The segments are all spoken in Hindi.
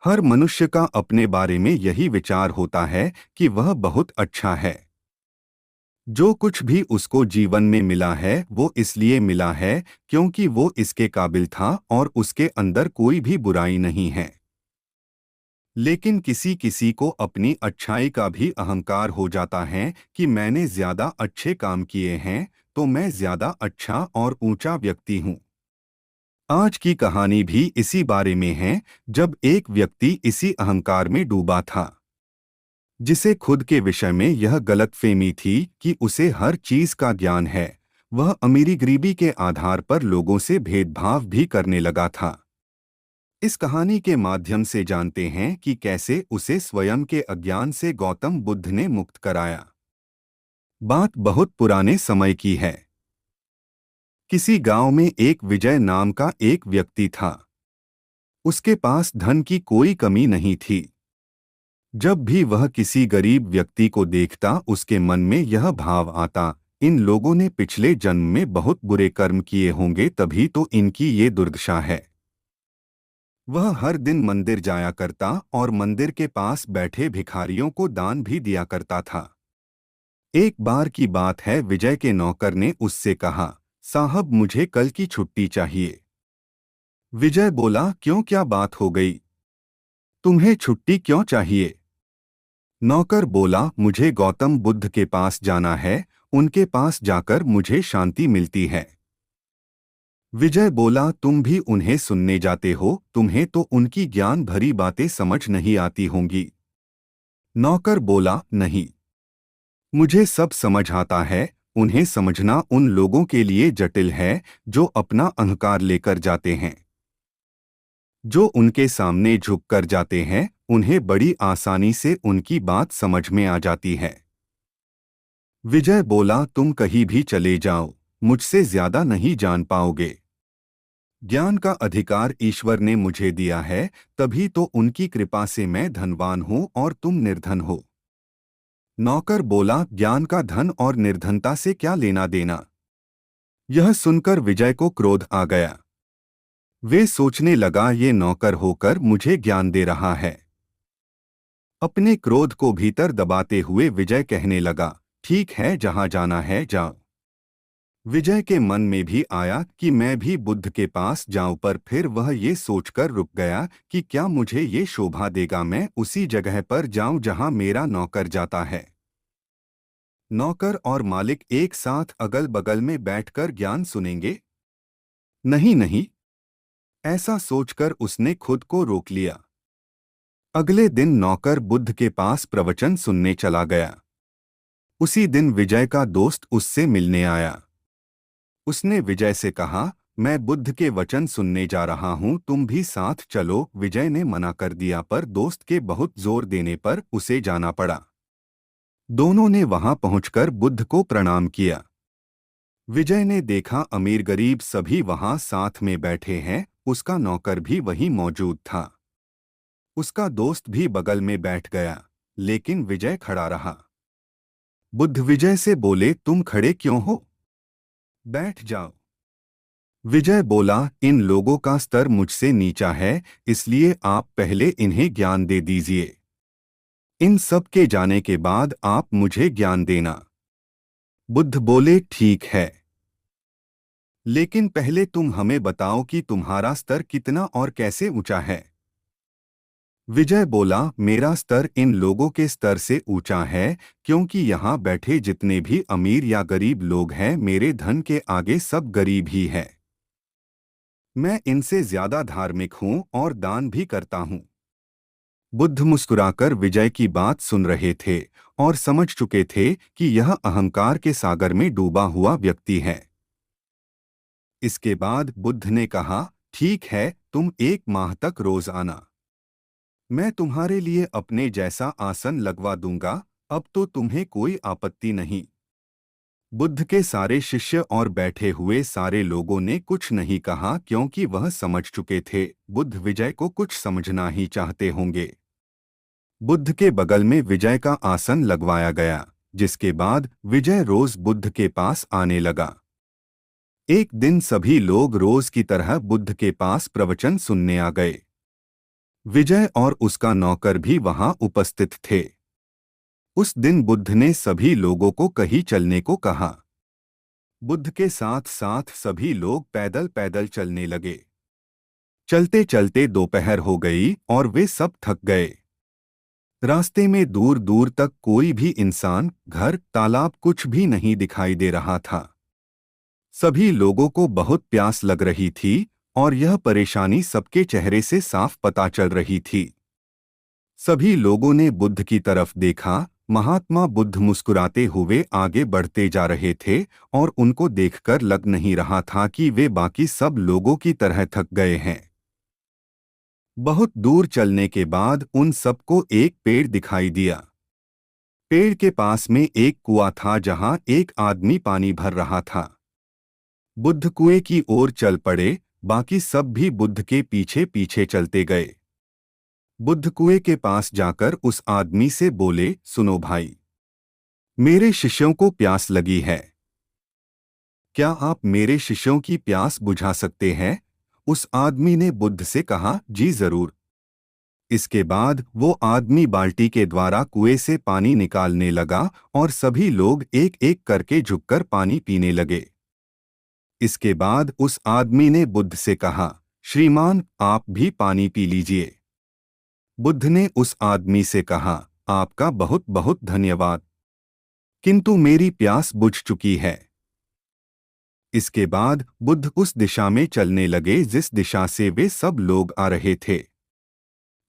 हर मनुष्य का अपने बारे में यही विचार होता है कि वह बहुत अच्छा है। जो कुछ भी उसको जीवन में मिला है वो इसलिए मिला है क्योंकि वो इसके काबिल था और उसके अंदर कोई भी बुराई नहीं है। लेकिन किसी किसी को अपनी अच्छाई का भी अहंकार हो जाता है कि मैंने ज्यादा अच्छे काम किए हैं तो मैं ज्यादा अच्छा और ऊंचा व्यक्ति हूँ। आज की कहानी भी इसी बारे में है, जब एक व्यक्ति इसी अहंकार में डूबा था, जिसे खुद के विषय में यह गलतफहमी थी कि उसे हर चीज का ज्ञान है। वह अमीरी गरीबी के आधार पर लोगों से भेदभाव भी करने लगा था। इस कहानी के माध्यम से जानते हैं कि कैसे उसे स्वयं के अज्ञान से गौतम बुद्ध ने मुक्त कराया। बात बहुत पुराने समय की है। किसी गांव में एक विजय नाम का एक व्यक्ति था। उसके पास धन की कोई कमी नहीं थी। जब भी वह किसी गरीब व्यक्ति को देखता उसके मन में यह भाव आता, इन लोगों ने पिछले जन्म में बहुत बुरे कर्म किए होंगे तभी तो इनकी ये दुर्दशा है। वह हर दिन मंदिर जाया करता और मंदिर के पास बैठे भिखारियों को दान भी दिया करता था। एक बार की बात है, विजय के नौकर ने उससे कहा, साहब मुझे कल की छुट्टी चाहिए। विजय बोला, क्यों, क्या बात हो गई? तुम्हें छुट्टी क्यों चाहिए? नौकर बोला, मुझे गौतम बुद्ध के पास जाना है, उनके पास जाकर मुझे शांति मिलती है। विजय बोला, तुम भी उन्हें सुनने जाते हो, तुम्हें तो उनकी ज्ञान भरी बातें समझ नहीं आती होंगी। नौकर बोला, नहीं, मुझे सब समझ आता है। उन्हें समझना उन लोगों के लिए जटिल है जो अपना अहंकार लेकर जाते हैं। जो उनके सामने झुक कर जाते हैं उन्हें बड़ी आसानी से उनकी बात समझ में आ जाती है। विजय बोला, तुम कहीं भी चले जाओ, मुझसे ज्यादा नहीं जान पाओगे। ज्ञान का अधिकार ईश्वर ने मुझे दिया है, तभी तो उनकी कृपा से मैं धनवान हूँ और तुम निर्धन हो। नौकर बोला, ज्ञान का धन और निर्धनता से क्या लेना देना? यह सुनकर विजय को क्रोध आ गया। वे सोचने लगा, ये नौकर होकर मुझे ज्ञान दे रहा है। अपने क्रोध को भीतर दबाते हुए विजय कहने लगा, ठीक है, जहां जाना है जाओ। विजय के मन में भी आया कि मैं भी बुद्ध के पास जाऊं, पर फिर वह ये सोचकर रुक गया कि क्या मुझे ये शोभा देगा मैं उसी जगह पर जाऊं जहां मेरा नौकर जाता है। नौकर और मालिक एक साथ अगल बगल में बैठकर ज्ञान सुनेंगे? नहीं नहीं, ऐसा सोचकर उसने खुद को रोक लिया। अगले दिन नौकर बुद्ध के पास प्रवचन सुनने चला गया। उसी दिन विजय का दोस्त उससे मिलने आया। उसने विजय से कहा, मैं बुद्ध के वचन सुनने जा रहा हूं, तुम भी साथ चलो। विजय ने मना कर दिया, पर दोस्त के बहुत जोर देने पर उसे जाना पड़ा। दोनों ने वहां पहुंचकर बुद्ध को प्रणाम किया। विजय ने देखा अमीर गरीब सभी वहां साथ में बैठे हैं, उसका नौकर भी वहीं मौजूद था। उसका दोस्त भी बगल में बैठ गया, लेकिन विजय खड़ा रहा। बुद्ध विजय से बोले, तुम खड़े क्यों हो? बैठ जाओ। विजय बोला, इन लोगों का स्तर मुझसे नीचा है, इसलिए आप पहले इन्हें ज्ञान दे दीजिए। इन सब के जाने के बाद आप मुझे ज्ञान देना। बुद्ध बोले, ठीक है, लेकिन पहले तुम हमें बताओ कि तुम्हारा स्तर कितना और कैसे ऊंचा है। विजय बोला, मेरा स्तर इन लोगों के स्तर से ऊंचा है, क्योंकि यहाँ बैठे जितने भी अमीर या गरीब लोग हैं मेरे धन के आगे सब गरीब ही है। मैं इनसे ज्यादा धार्मिक हूँ और दान भी करता हूँ। बुद्ध मुस्कुराकर विजय की बात सुन रहे थे और समझ चुके थे कि यह अहंकार के सागर में डूबा हुआ व्यक्ति है। इसके बाद बुद्ध ने कहा, ठीक है, तुम 1 माह तक रोज आना। मैं तुम्हारे लिए अपने जैसा आसन लगवा दूंगा, अब तो तुम्हें कोई आपत्ति नहीं। बुद्ध के सारे शिष्य और बैठे हुए सारे लोगों ने कुछ नहीं कहा, क्योंकि वह समझ चुके थे बुद्ध विजय को कुछ समझना ही चाहते होंगे। बुद्ध के बगल में विजय का आसन लगवाया गया, जिसके बाद विजय रोज बुद्ध के पास आने लगा। एक दिन सभी लोग रोज की तरह बुद्ध के पास प्रवचन सुनने आ गए। विजय और उसका नौकर भी वहां उपस्थित थे। उस दिन बुद्ध ने सभी लोगों को कहीं चलने को कहा। बुद्ध के साथ साथ सभी लोग पैदल पैदल चलने लगे। चलते चलते दोपहर हो गई और वे सब थक गए। रास्ते में दूर दूर तक कोई भी इंसान, घर, तालाब कुछ भी नहीं दिखाई दे रहा था। सभी लोगों को बहुत प्यास लग रही थी और यह परेशानी सबके चेहरे से साफ पता चल रही थी। सभी लोगों ने बुद्ध की तरफ देखा। महात्मा बुद्ध मुस्कुराते हुए आगे बढ़ते जा रहे थे और उनको देखकर लग नहीं रहा था कि वे बाकी सब लोगों की तरह थक गए हैं। बहुत दूर चलने के बाद उन सबको एक पेड़ दिखाई दिया। पेड़ के पास में एक कुआं था जहां एक आदमी पानी भर रहा था। बुद्ध कुएं की ओर चल पड़े, बाकी सब भी बुद्ध के पीछे पीछे चलते गए। बुद्ध कुएं के पास जाकर उस आदमी से बोले, सुनो भाई, मेरे शिष्यों को प्यास लगी है। क्या आप मेरे शिष्यों की प्यास बुझा सकते हैं? उस आदमी ने बुद्ध से कहा, जी जरूर। इसके बाद वो आदमी बाल्टी के द्वारा कुएं से पानी निकालने लगा और सभी लोग एक एक करके झुककर पानी पीने लगे। इसके बाद उस आदमी ने बुद्ध से कहा, श्रीमान, आप भी पानी पी लीजिए। बुद्ध ने उस आदमी से कहा, आपका बहुत बहुत धन्यवाद, किंतु मेरी प्यास बुझ चुकी है। इसके बाद बुद्ध उस दिशा में चलने लगे जिस दिशा से वे सब लोग आ रहे थे।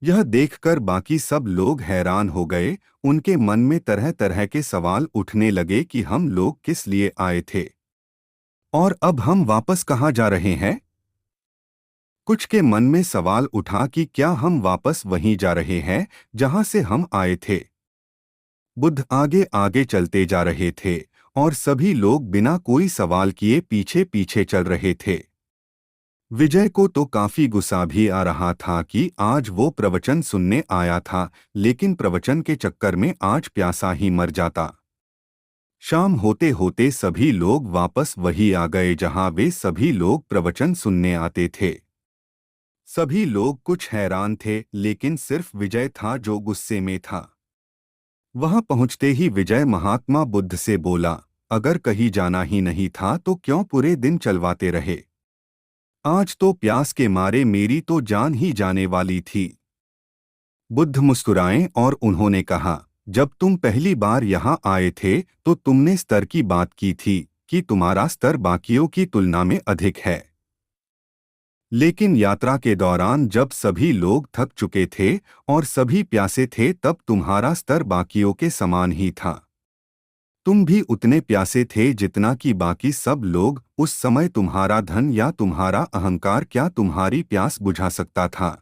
यह देखकर बाकी सब लोग हैरान हो गए। उनके मन में तरह तरह के सवाल उठने लगे कि हम लोग किस लिए आए थे और अब हम वापस कहाँ जा रहे हैं। कुछ के मन में सवाल उठा कि क्या हम वापस वहीं जा रहे हैं जहां से हम आए थे। बुद्ध आगे आगे चलते जा रहे थे और सभी लोग बिना कोई सवाल किए पीछे पीछे चल रहे थे। विजय को तो काफी गुस्सा भी आ रहा था कि आज वो प्रवचन सुनने आया था, लेकिन प्रवचन के चक्कर में आज प्यासा ही मर जाता। शाम होते होते सभी लोग वापस वही आ गए जहां वे सभी लोग प्रवचन सुनने आते थे। सभी लोग कुछ हैरान थे, लेकिन सिर्फ विजय था जो गुस्से में था। वहां पहुंचते ही विजय महात्मा बुद्ध से बोला, अगर कहीं जाना ही नहीं था तो क्यों पूरे दिन चलवाते रहे? आज तो प्यास के मारे मेरी तो जान ही जाने वाली थी। बुद्ध मुस्कुराए और उन्होंने कहा, जब तुम पहली बार यहाँ आए थे तो तुमने स्तर की बात की थी कि तुम्हारा स्तर बाकियों की तुलना में अधिक है। लेकिन यात्रा के दौरान जब सभी लोग थक चुके थे और सभी प्यासे थे तब तुम्हारा स्तर बाकियों के समान ही था। तुम भी उतने प्यासे थे जितना कि बाकी सब लोग। उस समय तुम्हारा धन या तुम्हारा अहंकार क्या तुम्हारी प्यास बुझा सकता था?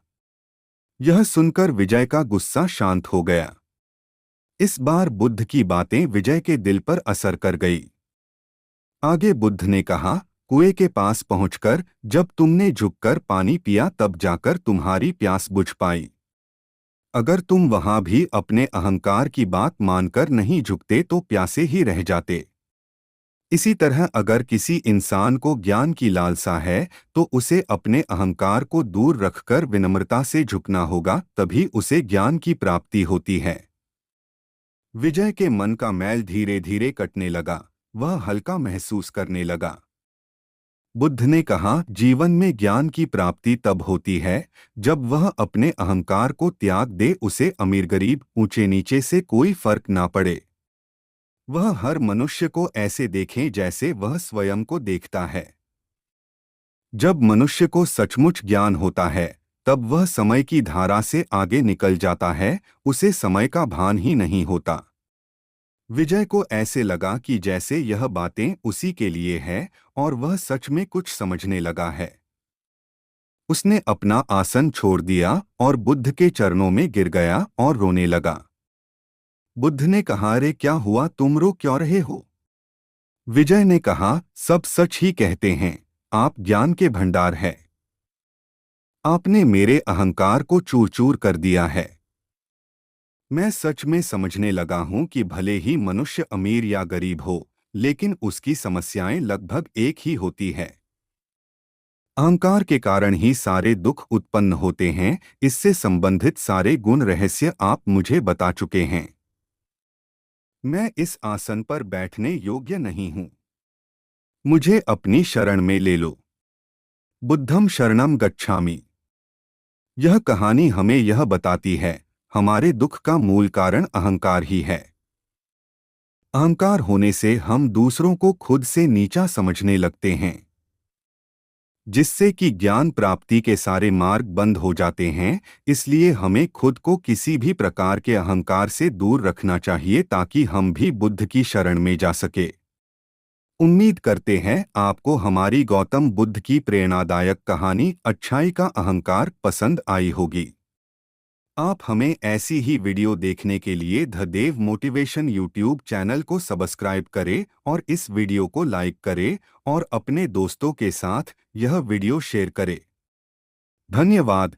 यह सुनकर विजय का गुस्सा शांत हो गया। इस बार बुद्ध की बातें विजय के दिल पर असर कर गई। आगे बुद्ध ने कहा, कुएं के पास पहुंचकर जब तुमने झुककर पानी पिया तब जाकर तुम्हारी प्यास बुझ पाई। अगर तुम वहां भी अपने अहंकार की बात मानकर नहीं झुकते तो प्यासे ही रह जाते। इसी तरह अगर किसी इंसान को ज्ञान की लालसा है तो उसे अपने अहंकार को दूर रखकर विनम्रता से झुकना होगा, तभी उसे ज्ञान की प्राप्ति होती है। विजय के मन का मैल धीरे धीरे कटने लगा। वह हल्का महसूस करने लगा। बुद्ध ने कहा, जीवन में ज्ञान की प्राप्ति तब होती है जब वह अपने अहंकार को त्याग दे। उसे अमीर गरीब, ऊंचे नीचे से कोई फर्क ना पड़े। वह हर मनुष्य को ऐसे देखें जैसे वह स्वयं को देखता है। जब मनुष्य को सचमुच ज्ञान होता है तब वह समय की धारा से आगे निकल जाता है, उसे समय का भान ही नहीं होता। विजय को ऐसे लगा कि जैसे यह बातें उसी के लिए है और वह सच में कुछ समझने लगा है। उसने अपना आसन छोड़ दिया और बुद्ध के चरणों में गिर गया और रोने लगा। बुद्ध ने कहा, अरे क्या हुआ, तुम रो क्यों रहे हो? विजय ने कहा, सब सच ही कहते हैं, आप ज्ञान के भंडार हैं। आपने मेरे अहंकार को चूर चूर कर दिया है। मैं सच में समझने लगा हूं कि भले ही मनुष्य अमीर या गरीब हो, लेकिन उसकी समस्याएं लगभग एक ही होती है। अहंकार के कारण ही सारे दुख उत्पन्न होते हैं। इससे संबंधित सारे गुण रहस्य आप मुझे बता चुके हैं। मैं इस आसन पर बैठने योग्य नहीं हूँ। मुझे अपनी शरण में ले लो। बुद्धम शरणम गच्छामि। यह कहानी हमें यह बताती है, हमारे दुख का मूल कारण अहंकार ही है। अहंकार होने से हम दूसरों को खुद से नीचा समझने लगते हैं, जिससे कि ज्ञान प्राप्ति के सारे मार्ग बंद हो जाते हैं। इसलिए हमें खुद को किसी भी प्रकार के अहंकार से दूर रखना चाहिए ताकि हम भी बुद्ध की शरण में जा सके। उम्मीद करते हैं आपको हमारी गौतम बुद्ध की प्रेरणादायक कहानी अच्छाई का अहंकार पसंद आई होगी। आप हमें ऐसी ही वीडियो देखने के लिए the Dev motivation YouTube channel को सब्सक्राइब करें और इस वीडियो को लाइक करें और अपने दोस्तों के साथ यह वीडियो शेयर करें। धन्यवाद।